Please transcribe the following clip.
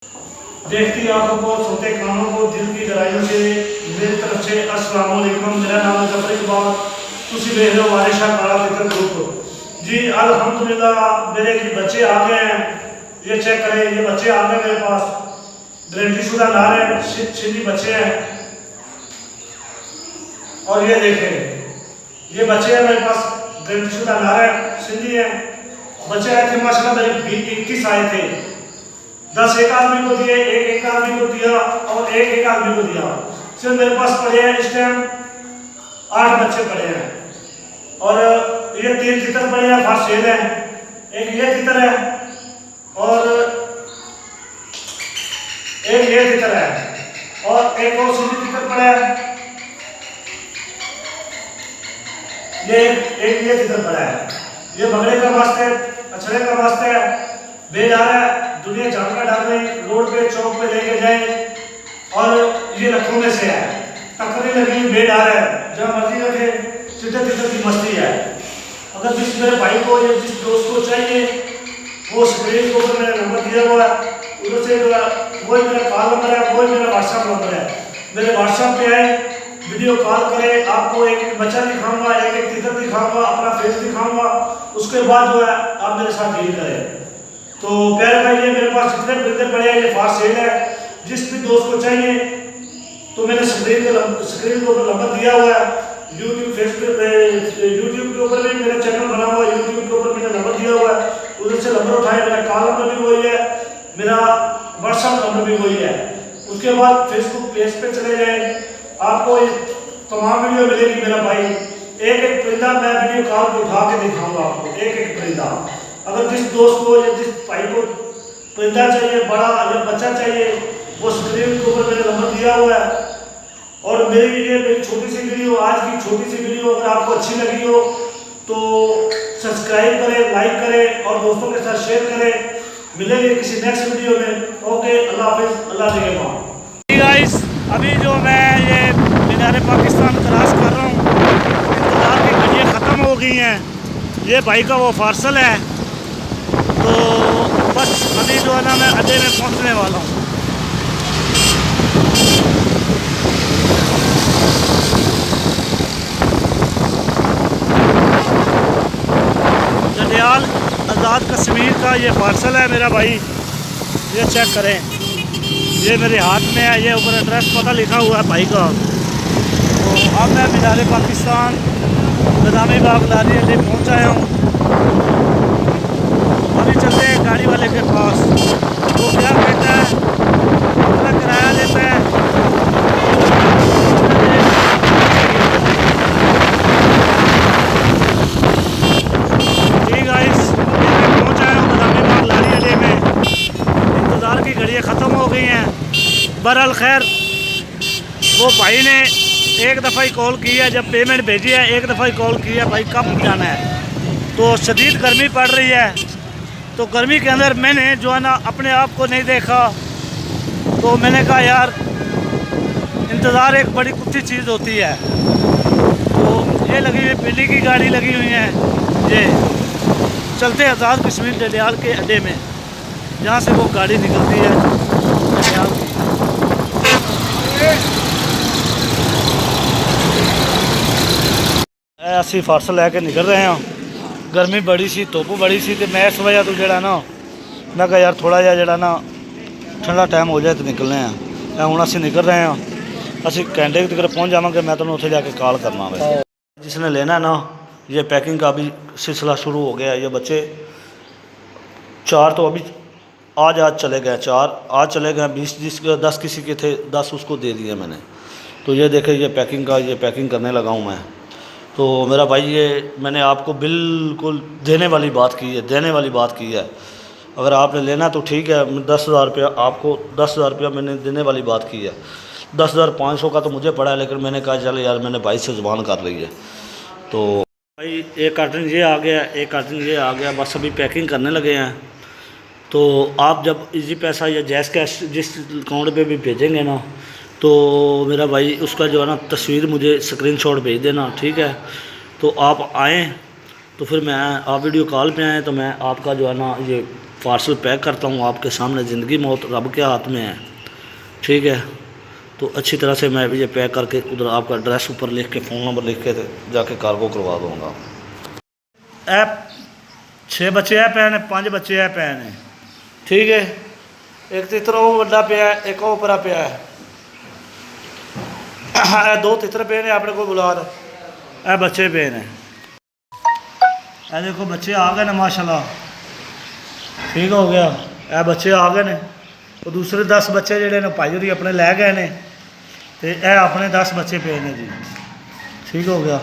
देखती आंखों को, सुनते कानों को, दिल की गहराइयों से मेरी तरफ से अस्सलाम वालेकुम। मेरा नाम है जफर इकबाल। तुसी देख रहे हो वारिशा काला फिक्र ग्रुप जी। अल्हम्दुलिल्लाह मेरे जी बच्चे आ गए हैं। ये चेक करें, ये बच्चे आ गए मेरे पास। गारंटी शुदा नार है, सिंधी बच्चे हैं। और ये देखें, ये बच्चे हैं मेरे पास, गारंटी शुदा नार है, सिंधी है। बच्चे आए थे माशाल्लाह, मेरे 21 आए थे। 10 एक आदमी को दिए, एक आदमी को दिया और एक आदमी को दिया। सिर्फ मेरे पास पड़े हैं इस टाइम 8 बच्चे पड़े हैं। और ये 3 तितर पड़े हैं, फर्स्ट सेल है। एक ये तितर है और एक ये तितर है और एक और सीधी तितर पड़ा है। ये तितर पड़ा है। ये बगड़े का मस्त है, अछड़े का मस्त है। बेल आ रहा है, दुनिया जानका डाल रही, रोड पे चौक पे लेके जाए। और ये लखनऊ में से है, टक्करी लगी, बेल आ रहा है, जहाँ मर्जी रखे। तितर की मस्ती है। अगर जिस मेरे भाई को या जिस दोस्त को चाहिए, वो स्क्रीन के ऊपर मेरा नंबर दिया हुआ है, उधर से वही मेरा कॉल नंबर है, वही मेरा व्हाट्सएप नंबर है। मेरे व्हाट्सएप पे आए, वीडियो कॉल करें, आपको एक बच्चा दिखाऊंगा, एक तितर दिखाऊंगा, अपना फेस दिखाऊंगा। उसके बाद जो है आप मेरे साथ डील करें। तो प्यारे भाई, ये मेरे पास जितने परिंदे पड़े हैं, ये फास्ट सेल है। जिस भी दोस्त को चाहिए तो मैंने स्क्रीन के ऊपर नंबर दिया हुआ है। यूट्यूब फेसबुक यूट्यूब के ऊपर भी मेरा चैनल बना हुआ है, यूट्यूब के ऊपर मैंने नंबर दिया हुआ है। उधर से नंबर उठाए, मेरा कॉल नंबर भी वही है, मेरा व्हाट्सएप नंबर भी वही है। उसके बाद फेसबुक पेज पे चले जाए, आपको तमाम वीडियो मिलेगी। मेरा भाई एक परिंदा मैं वीडियो कॉल पे उठा के दिखाऊंगा आपको, एक परिंदा। अगर जिस दोस्त को या जिस भाई को परिंदा चाहिए, बड़ा या बच्चा चाहिए, वो स्क्रीन के ऊपर मैंने नंबर दिया हुआ है। और मेरी छोटी सी वीडियो, आज की छोटी सी वीडियो अगर आपको अच्छी लगी हो तो सब्सक्राइब करें, लाइक करें और दोस्तों के साथ शेयर करें। मिलेंगे किसी नेक्स्ट वीडियो में। ओके, अल्लाह हाफिज़, अल्लाह निगहबान। गाइस, अभी जो मैं ये मीनार पाकिस्तान क्रॉस कर रहा हूँ, इंतज़ार की घड़ियाँ ख़त्म हो गई हैं। ये भाई का वो पार्सल है, तो बस अभी जो है ना मैं अड्डे में पहुंचने वाला हूँ। जंडियाल आज़ाद कश्मीर का ये पार्सल है मेरा भाई। ये चेक करें, ये मेरे हाथ में है, ये ऊपर एड्रेस पता लिखा हुआ है भाई का। तो अब मैं मीनार पाकिस्तान निज़ामी बाग लारी अड्डे पहुँच आया हूँ। अभी चलते हैं गाड़ी वाले के पास, वो क्या कहता है, कितना किराया देता है। ठीक है, मैं पहुँच आया हूँ निज़ामी बाग लारी अड्डे में। इंतज़ार की घड़ियाँ ख़त्म हो गई हैं। बहरहाल खैर, वो भाई ने एक दफ़ा ही कॉल की है, जब पेमेंट भेजी है एक दफ़ा ही कॉल की है, भाई कब जाना है। तो शदीद गर्मी पड़ रही है, तो गर्मी के अंदर मैंने जो है ना अपने आप को नहीं देखा। तो मैंने कहा यार, इंतज़ार एक बड़ी कुत्ती चीज़ होती है। तो ये लगी हुई पीली की गाड़ी लगी हुई है, ये चलते आज़ाद कश्मीर जंडियाल के अड्डे में, जहाँ से वो गाड़ी निकलती है जंडियाल की। असी पार्सल लैके निकल रहे हैं। गर्मी बड़ी सी, धुप बड़ी सी, तो मैं इस वजह तो जोड़ा ना मैं कहा यार थोड़ा जहा जोड़ा ना ठंडा टाइम हो जाए तो निकलने हैं। हूँ असी निकल रहे हैं, असी घंटे तक पहुँच जावे। मैं तुम्हें उत्थे जाके कॉल करना है। जिसने लेना है ना, ये पैकिंग का भी सिलसिला शुरू हो गया है। ये बच्चे 4 तो अभी आज चले गए, 4 आज चले गए। 20 10 किसी के थे, 10 उसको दे दिए मैंने। तो ये देखे, ये पैकिंग का, ये पैकिंग करने लगा हूँ मैं। तो मेरा भाई, ये मैंने आपको बिल्कुल देने वाली बात की है, देने वाली बात की है। अगर आपने लेना तो ठीक है, 10,000 रुपया आपको, 10,000 रुपया मैंने देने वाली बात की है। 10,500 का तो मुझे पड़ा है, लेकिन मैंने कहा चल यार, मैंने भाई से ज़ुबान कर ली है। तो भाई एक कार्टन ये आ गया, एक कार्टन ये आ गया, बस अभी पैकिंग करने लगे हैं। तो आप जब इजी पैसा या जैस कैश जिस अकाउंट पे भी भेजेंगे ना, तो मेरा भाई उसका जो है ना तस्वीर मुझे स्क्रीनशॉट भेज देना, ठीक है। तो आप आएँ तो फिर मैं, आप वीडियो कॉल पे आएँ तो मैं आपका जो है ना ये पार्सल पैक करता हूँ आपके सामने। ज़िंदगी मौत रब के हाथ में है, ठीक है। तो अच्छी तरह से मैं ये पैक करके उधर आपका एड्रेस ऊपर लिख के, फ़ोन नंबर लिख के जाके कार्गो करवा दूँगा। ऐ 6 बच्चे है पैन, 5 बच्चे है पैन, ठीक है। एक तितर वो बड़ा पिया, एक वो उपरा पिया है। 2 तितर पे ने अपने को बुला, ए बच्चे पे ने। ए देखो बच्चे आ गए ने माशाल्लाह, ठीक हो गया। ए बच्चे आ गए ने। तो दूसरे 10 बच्चे जेडे ने भाई होरी अपने लै गए ने, तो यह अपने 10 बच्चे पे ने जी, ठीक हो गया।